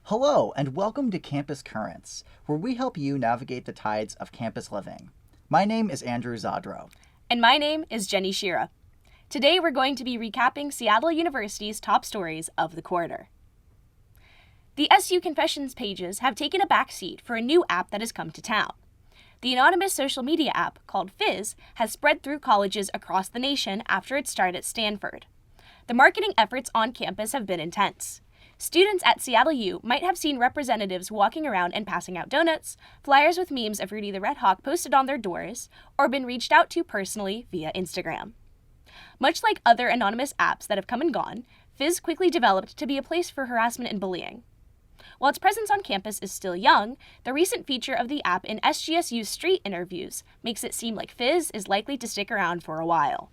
Hello, and welcome to Campus Currents, where we help you navigate the tides of campus living. My name is Andru Zodrow. And my name is Genny Sheara. Today we're going to be recapping Seattle University's top stories of the quarter. The SU Confessions pages have taken a backseat for a new app that has come to town. The anonymous social media app, called Fizz, has spread through colleges across the nation after its start at Stanford. The marketing efforts on campus have been intense. Students at Seattle U might have seen representatives walking around and passing out donuts, flyers with memes of Rudy the Red Hawk posted on their doors, or been reached out to personally via Instagram. Much like other anonymous apps that have come and gone, Fizz quickly developed to be a place for harassment and bullying. While its presence on campus is still young, the recent feature of the app in SGSU's street interviews makes it seem like Fizz is likely to stick around for a while.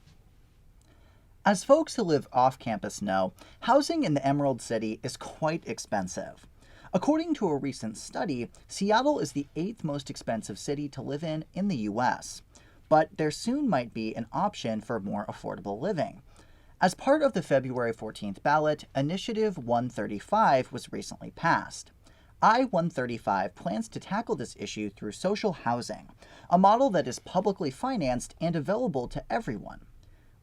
As folks who live off campus know, housing in the Emerald City is quite expensive. According to a recent study, Seattle is the 8th most expensive city to live in the U.S., but there soon might be an option for more affordable living. As part of the February 14th ballot, Initiative 135 was recently passed. I-135 plans to tackle this issue through social housing, a model that is publicly financed and available to everyone.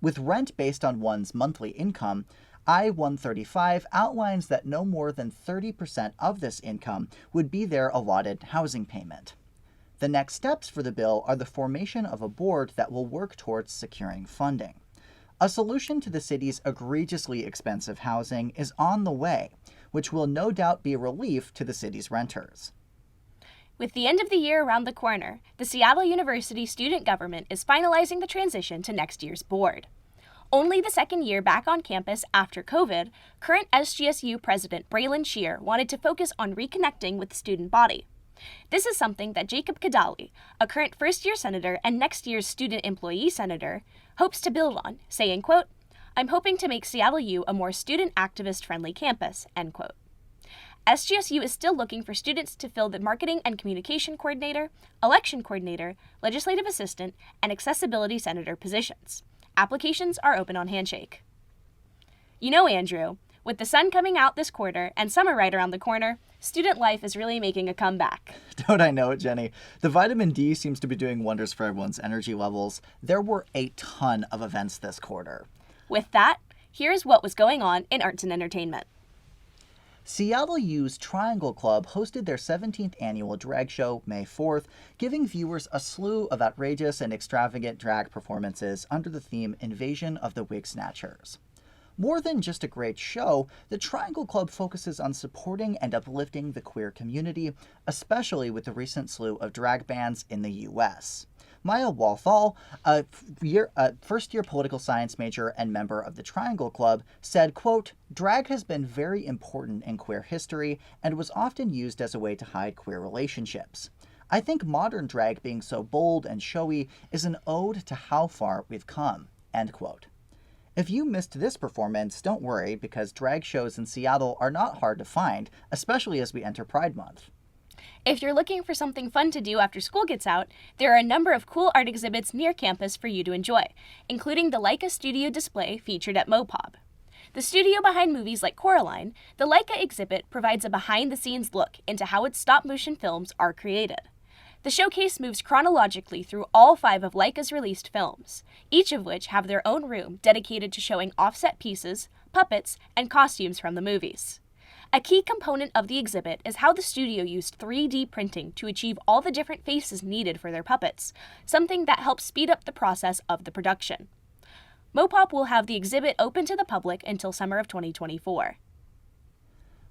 With rent based on one's monthly income, I-135 outlines that no more than 30% of this income would be their allotted housing payment. The next steps for the bill are the formation of a board that will work towards securing funding. A solution to the city's egregiously expensive housing is on the way, which will no doubt be a relief to the city's renters. With the end of the year around the corner, the Seattle University student government is finalizing the transition to next year's board. Only the second year back on campus after COVID, current SGSU President Braylon Shear wanted to focus on reconnecting with the student body. This is something that Jacob Kadali, a current first-year senator and next year's student employee senator, hopes to build on, saying, quote, "I'm hoping to make Seattle U a more student activist-friendly campus," end quote. SGSU is still looking for students to fill the marketing and communication coordinator, election coordinator, legislative assistant, and accessibility senator positions. Applications are open on Handshake. You know, Andru, with the sun coming out this quarter and summer right around the corner, student life is really making a comeback. Don't I know it, Genny? The vitamin D seems to be doing wonders for everyone's energy levels. There were a ton of events this quarter. With that, here's what was going on in arts and entertainment. Seattle U's Triangle Club hosted their 17th annual drag show May 4th, giving viewers a slew of outrageous and extravagant drag performances under the theme Invasion of the Wig Snatchers. More than just a great show, the Triangle Club focuses on supporting and uplifting the queer community, especially with the recent slew of drag bans in the U.S. Maya Walthall, a first-year political science major and member of the Triangle Club, said, quote, "Drag has been very important in queer history and was often used as a way to hide queer relationships. I think modern drag being so bold and showy is an ode to how far we've come," end quote. If you missed this performance, don't worry, because drag shows in Seattle are not hard to find, especially as we enter Pride Month. If you're looking for something fun to do after school gets out, there are a number of cool art exhibits near campus for you to enjoy, including the Leica Studio display featured at MoPOB. The studio behind movies like Coraline, the Leica exhibit provides a behind-the-scenes look into how its stop-motion films are created. The showcase moves chronologically through all 5 of Leica's released films, each of which have their own room dedicated to showing offset pieces, puppets, and costumes from the movies. A key component of the exhibit is how the studio used 3D printing to achieve all the different faces needed for their puppets, something that helps speed up the process of the production. MoPOP will have the exhibit open to the public until summer of 2024.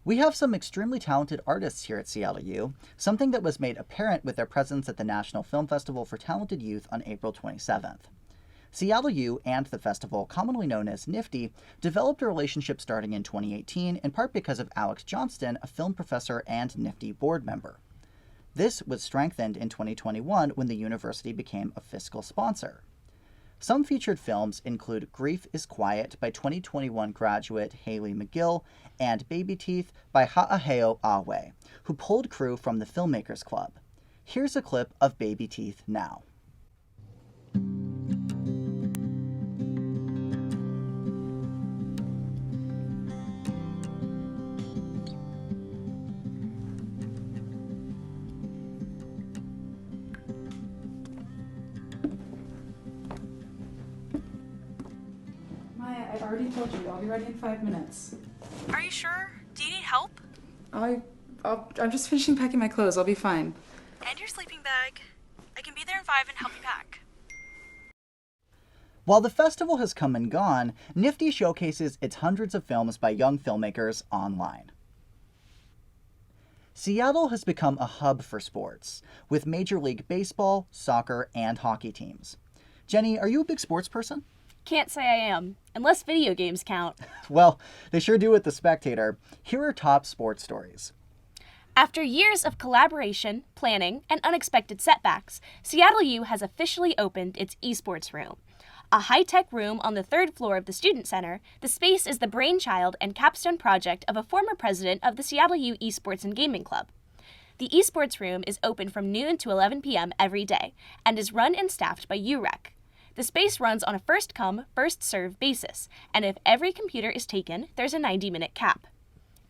We have some extremely talented artists here at Seattle U, something that was made apparent with their presence at the National Film Festival for Talented Youth on April 27th. Seattle U and the festival, commonly known as NIFTY, developed a relationship starting in 2018, in part because of Alex Johnston, a film professor and NIFTY board member. This was strengthened in 2021 when the university became a fiscal sponsor. Some featured films include Grief is Quiet by 2021 graduate Haley McGill and Baby Teeth by Ha'aheo Awe, who pulled crew from the Filmmakers Club. Here's a clip of Baby Teeth now. I already told you. I'll be ready in 5 minutes. Are you sure? Do you need help? I'm just finishing packing my clothes. I'll be fine. And your sleeping bag. I can be there in 5 and help you pack. While the festival has come and gone, Nifty showcases its hundreds of films by young filmmakers online. Seattle has become a hub for sports, with Major League Baseball, soccer, and hockey teams. Genny, are you a big sports person? Can't say I am, unless video games count. Well, they sure do at The Spectator. Here are top sports stories. After years of collaboration, planning, and unexpected setbacks, Seattle U has officially opened its esports room. A high-tech room on the 3rd floor of the Student Center, the space is the brainchild and capstone project of a former president of the Seattle U Esports and Gaming Club. The esports room is open from noon to 11 p.m. every day and is run and staffed by UREC. The space runs on a first-come, first-served basis, and if every computer is taken, there's a 90-minute cap.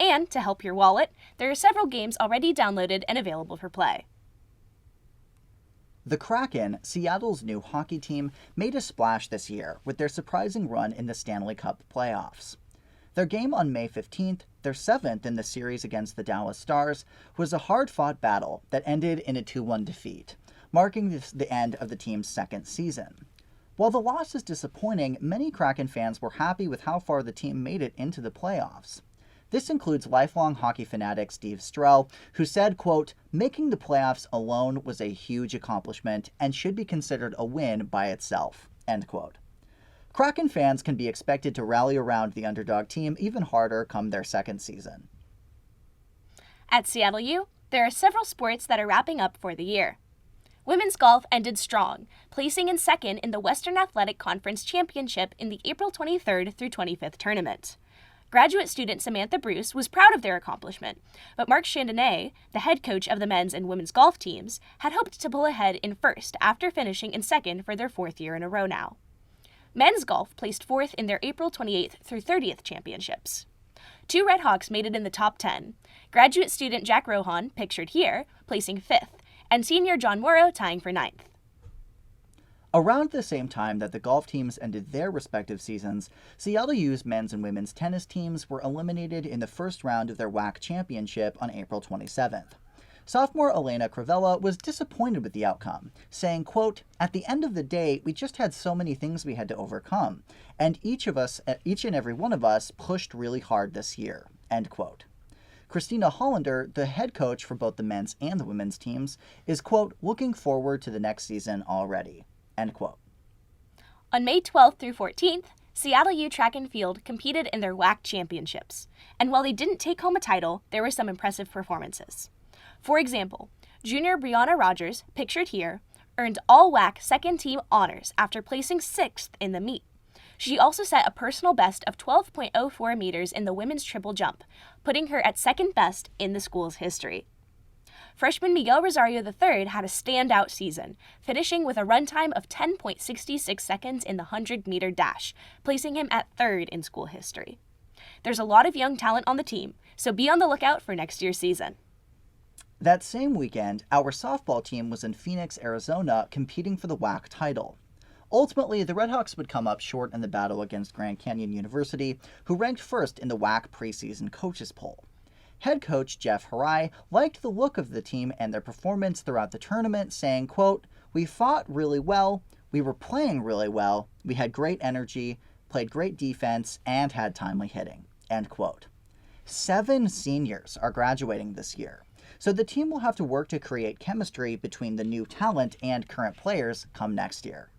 And, to help your wallet, there are several games already downloaded and available for play. The Kraken, Seattle's new hockey team, made a splash this year with their surprising run in the Stanley Cup playoffs. Their game on May 15th, their 7th in the series against the Dallas Stars, was a hard-fought battle that ended in a 2-1 defeat, marking the end of the team's second season. While the loss is disappointing, many Kraken fans were happy with how far the team made it into the playoffs. This includes lifelong hockey fanatic Steve Strell, who said, quote, "Making the playoffs alone was a huge accomplishment and should be considered a win by itself," end quote. Kraken fans can be expected to rally around the underdog team even harder come their second season. At Seattle U, there are several sports that are wrapping up for the year. Women's golf ended strong, placing in second in the Western Athletic Conference Championship in the April 23rd through 25th tournament. Graduate student Samantha Bruce was proud of their accomplishment, but Mark Chandonnet, the head coach of the men's and women's golf teams, had hoped to pull ahead in first after finishing in second for their 4th year in a row now. Men's golf placed 4th in their April 28th through 30th championships. 2 Red Hawks made it in the top 10, graduate student Jack Rohan, pictured here, placing 5th, and senior John Morrow tying for 9th. Around the same time that the golf teams ended their respective seasons, Seattle U's men's and women's tennis teams were eliminated in the first round of their WAC championship on April 27th. Sophomore Elena Cravella was disappointed with the outcome, saying, quote, "At the end of the day, we just had so many things we had to overcome, and each and every one of us pushed really hard this year," end quote. Christina Hollander, the head coach for both the men's and the women's teams, is, quote, "looking forward to the next season already," end quote. On May 12th through 14th, Seattle U Track and Field competed in their WAC championships, and while they didn't take home a title, there were some impressive performances. For example, junior Brianna Rogers, pictured here, earned all WAC second team honors after placing 6th in the meet. She also set a personal best of 12.04 meters in the women's triple jump, putting her at second best in the school's history. Freshman Miguel Rosario III had a standout season, finishing with a runtime of 10.66 seconds in the 100-meter dash, placing him at 3rd in school history. There's a lot of young talent on the team, so be on the lookout for next year's season. That same weekend, our softball team was in Phoenix, Arizona, competing for the WAC title. Ultimately, the Redhawks would come up short in the battle against Grand Canyon University, who ranked first in the WAC preseason coaches poll. Head coach Jeff Harai liked the look of the team and their performance throughout the tournament, saying, quote, "We fought really well, we were playing really well, we had great energy, played great defense, and had timely hitting," end quote. 7 seniors are graduating this year, so the team will have to work to create chemistry between the new talent and current players come next year.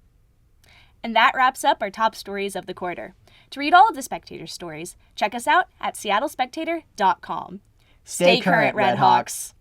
And that wraps up our top stories of the quarter. To read all of the Spectator stories, check us out at seattlespectator.com. Stay current, Red Hawks!